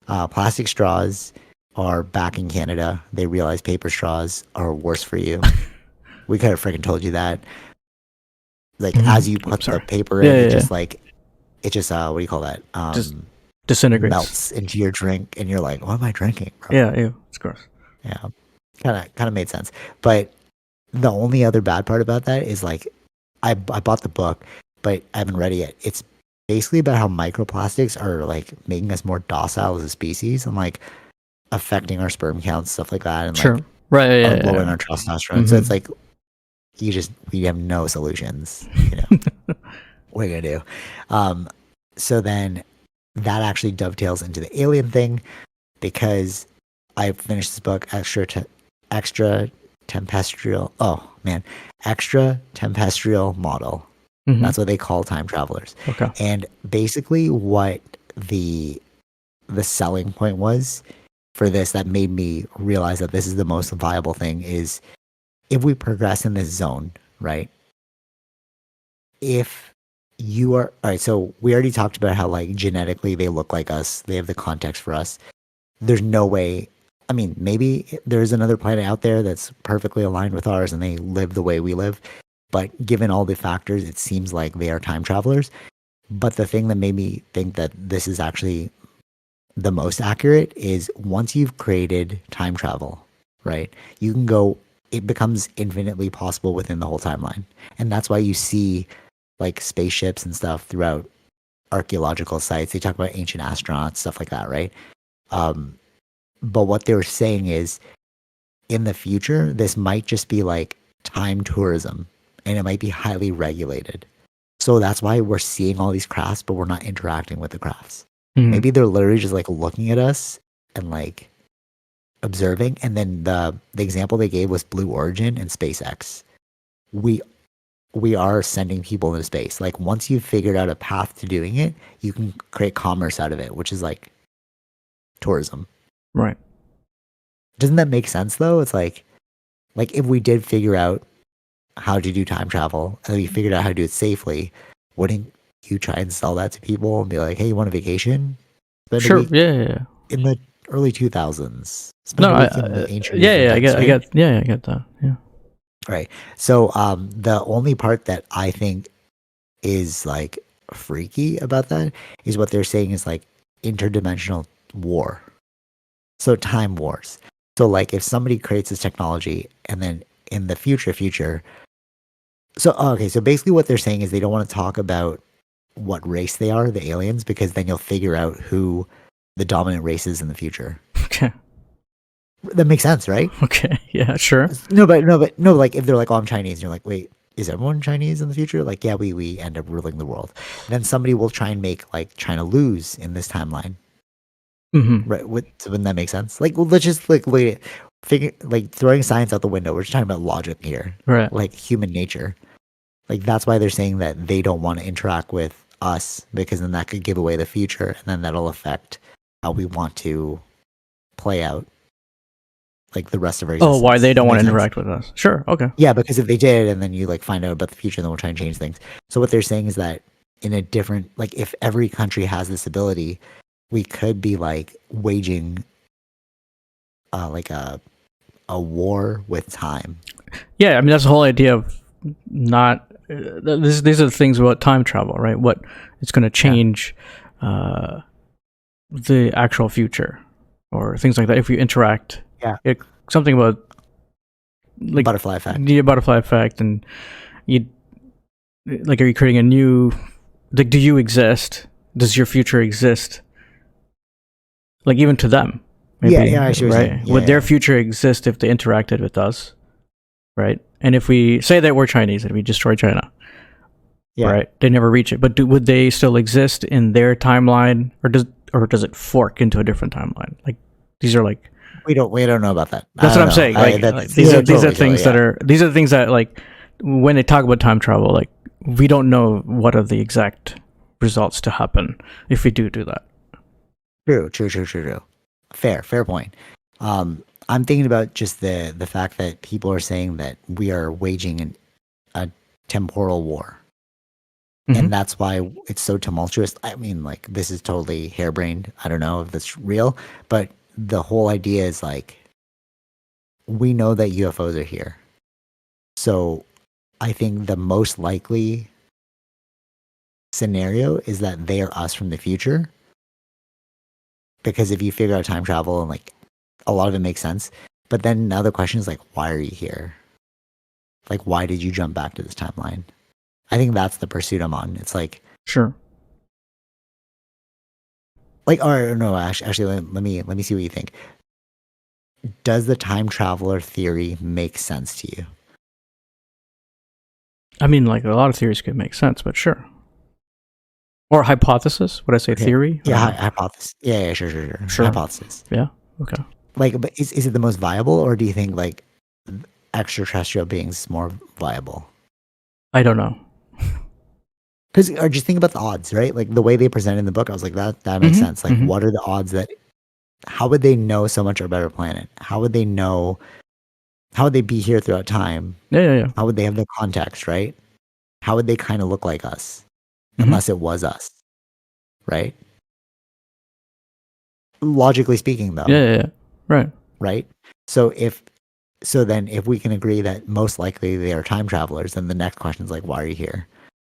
Plastic straws are back in Canada. They realize paper straws are worse for you. We could have freaking told you that. Like as you put the Sorry. paper Yeah, in, yeah, it yeah. just like what do you call that? Just disintegrates. Melts into your drink, and you're like, "What am I drinking, bro?" Yeah, ew, it's gross. Yeah, kind of made sense. But the only other bad part about that is like, I bought the book, but I haven't read it yet. It's basically about how microplastics are like making us more docile as a species and like affecting our sperm counts, stuff like that, and Sure. like Right. Yeah. are Yeah. lowering Yeah. our testosterone. So it's Mm-hmm. like we have no solutions. What are you gonna do? Um, so then that actually dovetails into the alien thing because I finished this book, extra tempestrial. Oh man, extra tempestrial model. Mm-hmm. That's what they call time travelers. Okay. And basically, what the selling point was for this that made me realize that this is the most viable thing is if we progress in this zone, right? If you are all right, so we already talked about how like genetically they look like us, they have the context for us. There's no way. I mean, maybe there's another planet out there that's perfectly aligned with ours and they live the way we live. But given all the factors, it seems like they are time travelers. But the thing that made me think that this is actually the most accurate is once you've created time travel, right? You can go, it becomes infinitely possible within the whole timeline. And that's why you see like spaceships and stuff throughout archaeological sites. They talk about ancient astronauts, stuff like that, right? Um, but what they were saying is in the future, this might just be like time tourism and it might be highly regulated. So that's why we're seeing all these crafts, but we're not interacting with the crafts. Mm-hmm. Maybe they're literally just like looking at us and like observing. And then the example they gave was Blue Origin and SpaceX. We are sending people into space. Like once you've figured out a path to doing it, you can create commerce out of it, which is like tourism. Right. Doesn't that make sense though? It's like if we did figure out how to do time travel and we figured out how to do it safely, wouldn't you try and sell that to people and be like, hey, you want a vacation? Spend a Sure. week Yeah. Yeah. in the early 2000s. Spend No. a week in the ancient Yeah. Yeah. I Egyptians, get. I right? get. Yeah. I get that. Yeah. Right. So the only part that I think is like freaky about that is what they're saying is like interdimensional war. So time wars. So like if somebody creates this technology and then in the future, so okay, so basically what they're saying is they don't want to talk about what race they are, the aliens, because then you'll figure out who the dominant race is in the future. Okay. That makes sense, right? Okay. Yeah. Sure. No, like if they're like, oh, I'm Chinese, and you're like, wait, is everyone Chinese in the future? Like, yeah, we end up ruling the world. And then somebody will try and make like China lose in this timeline. Mm-hmm. Right. So wouldn't that make sense? Like, well, let's just like wait, figure like throwing science out the window. We're just talking about logic here, Right. like human nature. Like that's why they're saying that they don't want to interact with us because then that could give away the future, and then that'll affect how we want to play out like the rest of our existence. Oh, why they don't That want to makes sense? interact with us? Sure. Okay. Yeah, because if they did, and then you like find out about the future, then we'll try and change things. So what they're saying is that in a different, like if every country has this ability, we could be like waging like a war with time. Yeah. I mean, that's the whole idea of not. These are the things about time travel, right? What it's going to change the actual future, or things like that. If you interact, Yeah. Something about like Butterfly effect. the butterfly effect, and you like, are you creating a new? Like, do you exist? Does your future exist? Like even to them, maybe, Yeah, I see what you're saying. right? Yeah, Would their yeah. future exist if they interacted with us, right? And if we say that we're Chinese and we destroy China, Yeah. right? They never reach it, but would they still exist in their timeline, or does it fork into a different timeline? Like these are like We don't know about that. that's what I'm saying. These are things that are these are the things that like when they talk about time travel, like we don't know what are the exact results to happen if we do that. True. Fair point. I'm thinking about just the fact that people are saying that we are waging a temporal war. Hmm. And that's why it's so tumultuous. I mean, like, this is totally harebrained. I don't know if that's real, but the whole idea is like, we know that UFOs are here. So I think the most likely scenario is that they are us from the future. Because if you figure out time travel and like a lot of it makes sense, but then now the question is like, why are you here? Like, why did you jump back to this timeline? I think that's the pursuit I'm on. It's Sure. or no, actually, let me see what you think. Does the time traveler theory make sense to you? I mean, like a lot of theories could make sense, but sure. Or hypothesis? Would I say Okay. theory? I Yeah, don't know. hypothesis. Yeah, sure. Sure. Hypothesis. Yeah. Okay. Like, but is it the most viable, or do you think like extraterrestrial beings is more viable? I don't know. Because, or just think about the odds, right? Like the way they present in the book, I was like, that makes Hmm. sense. Like, Hmm. what are the odds that? How would they know so much about our planet? How would they know? How would they be here throughout time? Yeah. How would they have the context, right? How would they kind of look like us, Hmm. unless it was us, right? Logically speaking, though, Yeah. Right. right? So then if we can agree that most likely they are time travelers, then the next question is like, why are you here?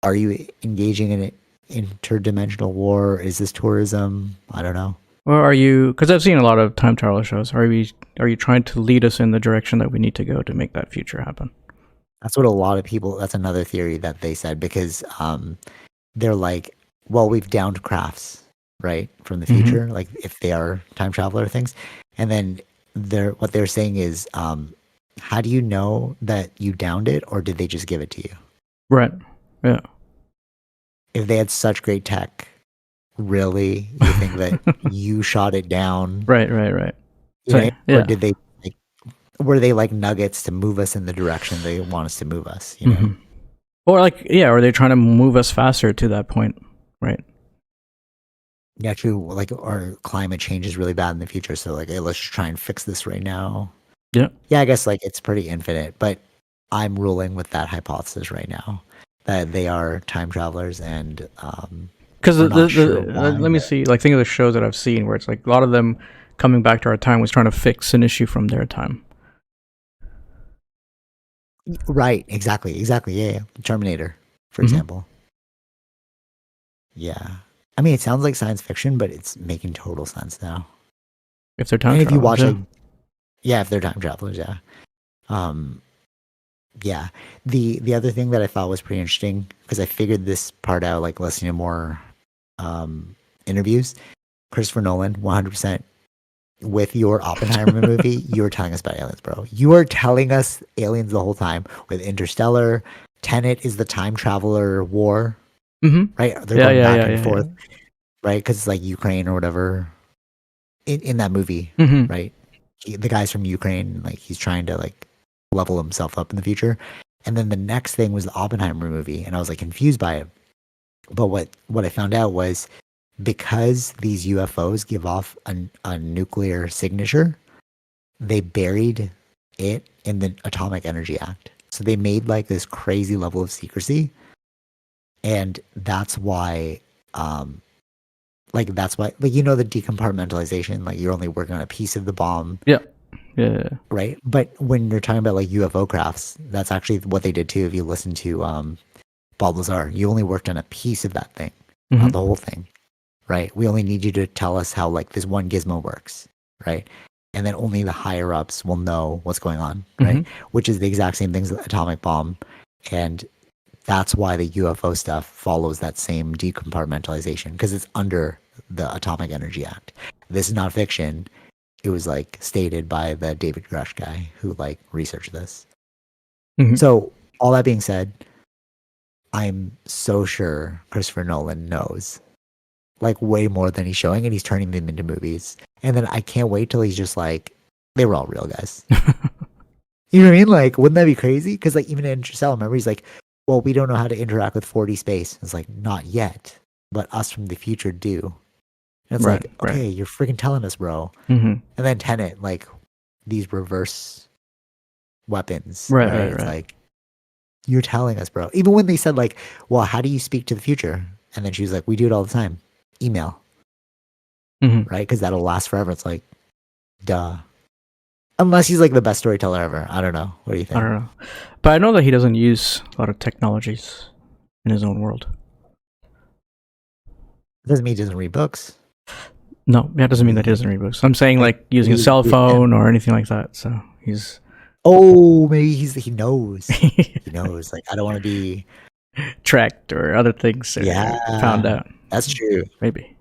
Are you engaging in an interdimensional war? Is this tourism? I don't know. Or are you? Because I've seen a lot of time travel shows. Are you trying to lead us in the direction that we need to go to make that future happen? That's what a lot of people. That's another theory that they said because they're like, well, we've downed crafts, right, from the Hmm. future, like if they are time traveler things, and then what they're saying is, how do you know that you downed it, or did they just give it to you? Right. Yeah. If they had such great tech, really, you think that you shot it down, Right. you know, So or yeah. did they like, were they like nuggets to move us in the direction they want us to move us? You know, Hmm. Or like yeah, or are they trying to move us faster to that point? Right. yeah, true. Like, our climate change is really bad in the future, so like, hey, let's just try and fix this right now. Yeah. Yeah, I guess like it's pretty infinite, but I'm ruling with that hypothesis right now that they are time travelers, and Because we're not sure why. let me But see. Like think of the shows that I've seen where it's like a lot of them coming back to our time was trying to fix an issue from their time. right, exactly. Yeah. Terminator, for Hmm. example. Yeah, I mean, it sounds like science fiction, but it's making total sense now. If they're time And if you travelers, watch yeah. like, yeah, if they're time travelers, yeah, um, yeah. The other thing that I thought was pretty interesting because I figured this part out like listening to more um interviews. Christopher Nolan, 100%. With your Oppenheimer movie, you were telling us about aliens, bro. You are telling us aliens the whole time. With Interstellar, Tenet is the time traveler war, Hmm. right? They're Yeah, going yeah, back yeah, and yeah, forth, right? Because it's like Ukraine or whatever in that movie, yeah. Hmm. right? The guy's from Ukraine, like he's trying to like level himself up in the future. And then the next thing was the Oppenheimer movie, and I was like confused by it. But what I found out was because these UFOs give off a nuclear signature, they buried it in the Atomic Energy Act. So they made like this crazy level of secrecy, and that's why, um, like the decompartmentalization, like you're only working on a piece of the bomb, Yeah. Yeah. right? But when you're talking about like UFO crafts, that's actually what they did too. If you listen to Bob Lazar, you only worked on a piece of that thing, Hmm. not the whole thing, right? We only need you to tell us how like this one gizmo works, right? And then only the higher ups will know what's going on, Hmm. right? Which is the exact same thing as the atomic bomb. And that's why the UFO stuff follows that same decompartmentalization because it's under the Atomic Energy Act. This is not fiction. It was like stated by the David Grush guy who like researched this. Hmm. So all that being said, I'm so sure Christopher Nolan knows like way more than he's showing, and he's turning them into movies. And then I can't wait till he's just like, they were all real guys. You know what I mean? Like, wouldn't that be crazy? Because like even in Interstellar, remember he's like, well, we don't know how to interact with 4D space. It's like, not yet, but us from the future do. And it's Right. like, Right. okay, you're freaking telling us, bro. Hmm. And then Tenet, like these reverse weapons, Right. right? Right. It's Right. like, You're telling us, bro. Even when they said like, well, how do you speak to the future? And then she was like, we do it all the time. Email, Hmm. right? Because that'll last forever. It's like, duh. Unless he's like the best storyteller ever. I don't know. What do you I think? don't know, but I know that he doesn't use a lot of technologies in his own world. It doesn't mean he doesn't read books. No, that doesn't mean that he Maybe, doesn't read books. I'm saying maybe like using a cell he's him. phone or anything like that. So he's Oh, maybe he knows. He knows. Like, I don't want to be. tracked or other things or found Yeah, out. that's true. Maybe.